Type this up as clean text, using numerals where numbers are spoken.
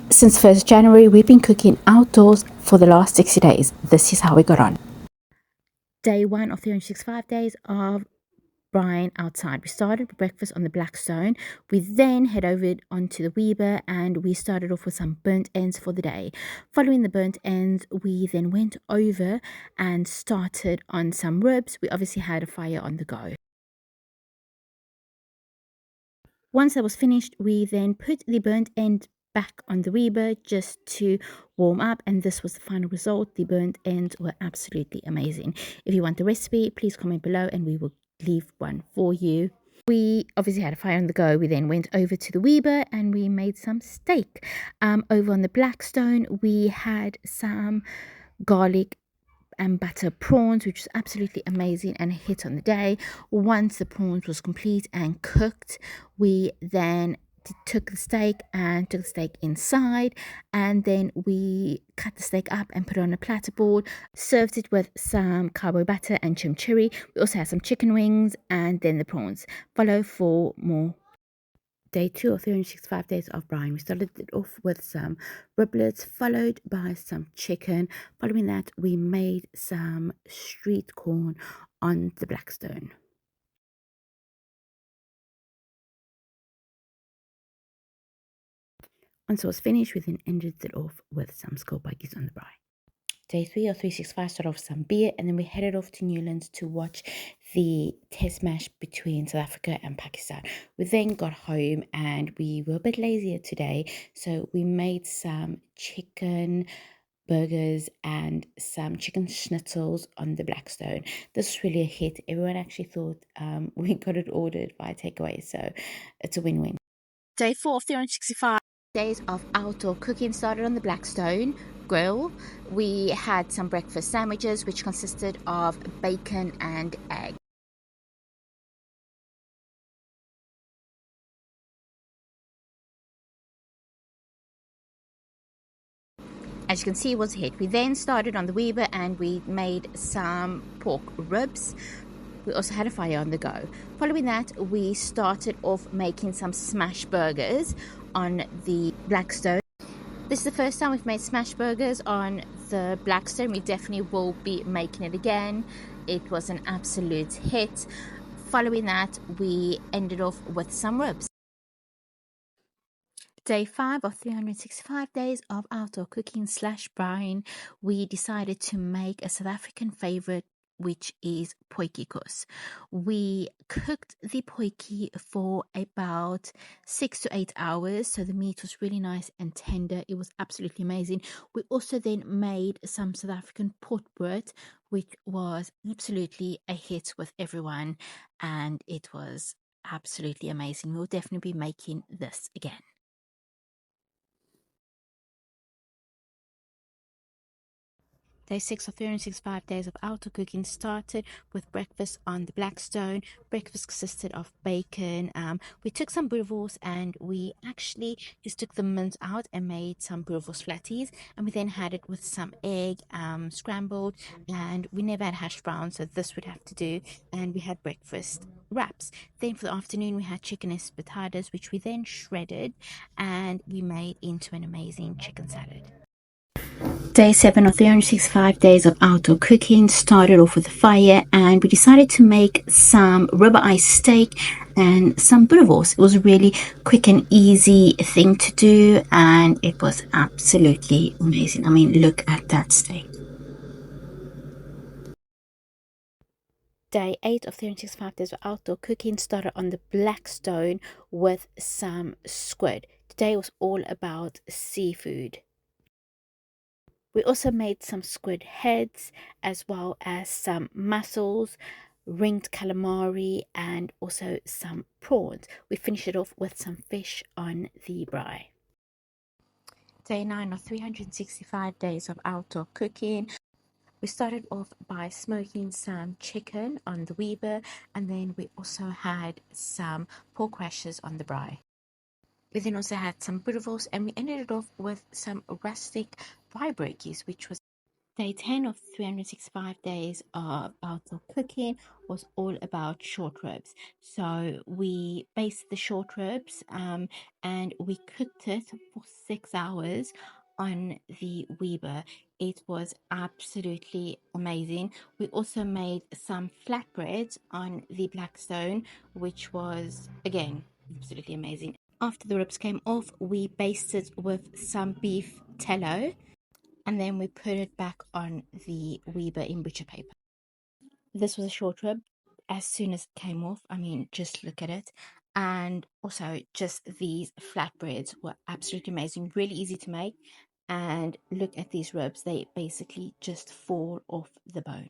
Since 1st January, we've been cooking outdoors for the last 60 days. This is how we got on. Day 1 of 365 days of Brian outside. We started with breakfast on the Blackstone. We then head over onto the Weber and we started off with some burnt ends for the day. Following the burnt ends, we then went over and started on some ribs. We obviously had a fire on the go. Once that was finished, we then put the burnt end back on the Weber just to warm up, and this was the final result. The burnt ends were absolutely amazing. If you want the recipe, please comment below and we will leave one for you. We obviously had a fire on the go. We then went over to the Weber and we made some steak. Over on the Blackstone, we had some garlic and butter prawns, which was absolutely amazing and a hit on the day. Once the prawns was complete and cooked, we then took the steak inside, and then we cut the steak up and put it on a platter board, served it with some carbo butter and chimichurri. We also had some chicken wings and then the prawns. Follow for more. Day 2 of 365 days of Brian. We started it off with some riblets, followed by some chicken. Following that, we made some street corn on the Blackstone. Once it was finished, we then ended it off with some skolbuggies on the braai. Day 3 of 365 started off with some beer, and then we headed off to Newlands to watch the test match between South Africa and Pakistan. We then got home and we were a bit lazier today, so we made some chicken burgers and some chicken schnitzels on the Blackstone. This was really a hit. Everyone actually thought we got it ordered by takeaway, so it's a win-win. Day 4 of 365 days of outdoor cooking started on the Blackstone grill. We had some breakfast sandwiches which consisted of bacon and egg. As you can see, it was a hit. We then started on the Weber and we made some pork ribs. We also had a fire on the go. Following that, we started off making some smash burgers on the Blackstone. This is the first time we've made smash burgers on the Blackstone. We definitely will be making it again. It was an absolute hit. Following that, we ended off with some ribs. Day 5 of 365 days of outdoor cooking / Brian, we decided to make a South African favorite, which is potjiekos. We cooked the potjie for about 6 to 8 hours, so the meat was really nice and tender. It was absolutely amazing. We also then made some South African potbrood, which was absolutely a hit with everyone, and it was absolutely amazing. We'll definitely be making this again. Day 6 of 365 days of outdoor cooking started with breakfast on the Blackstone. Breakfast consisted of bacon. We took some boerewors and we actually just took the mince out and made some boerewors flatties. And we then had it with some egg scrambled. And we never had hash browns, so this would have to do. And we had breakfast wraps. Then for the afternoon, we had chicken espetadas, which we then shredded and we made into an amazing chicken salad. Day 7 of 365 days of outdoor cooking started off with a fire, and we decided to make some ribeye steak and some boerewors. It was a really quick and easy thing to do, and it was absolutely amazing. I mean, look at that steak. Day 8 of 365 days of outdoor cooking started on the Blackstone with some squid. Today was all about seafood. We also made some squid heads as well as some mussels, ringed calamari, and also some prawns. We finished it off with some fish on the braai. Day 9 of 365 days of outdoor cooking. We started off by smoking some chicken on the Weber, and then we also had some pork rashers on the braai. We then also had some boerewors, and we ended it off with some rustic braai broodjies, which was Day 10 of 365 days of outdoor cooking was all about short ribs. So we basted the short ribs and we cooked it for 6 hours on the Weber. It was absolutely amazing. We also made some flatbreads on the Blackstone, which was, again, absolutely amazing. After the ribs came off, we basted with some beef tallow and then we put it back on the Weber in butcher paper. This was a short rib. As soon as it came off, I mean, just look at it. And also, just these flatbreads were absolutely amazing, really easy to make. And look at these ribs, they basically just fall off the bone.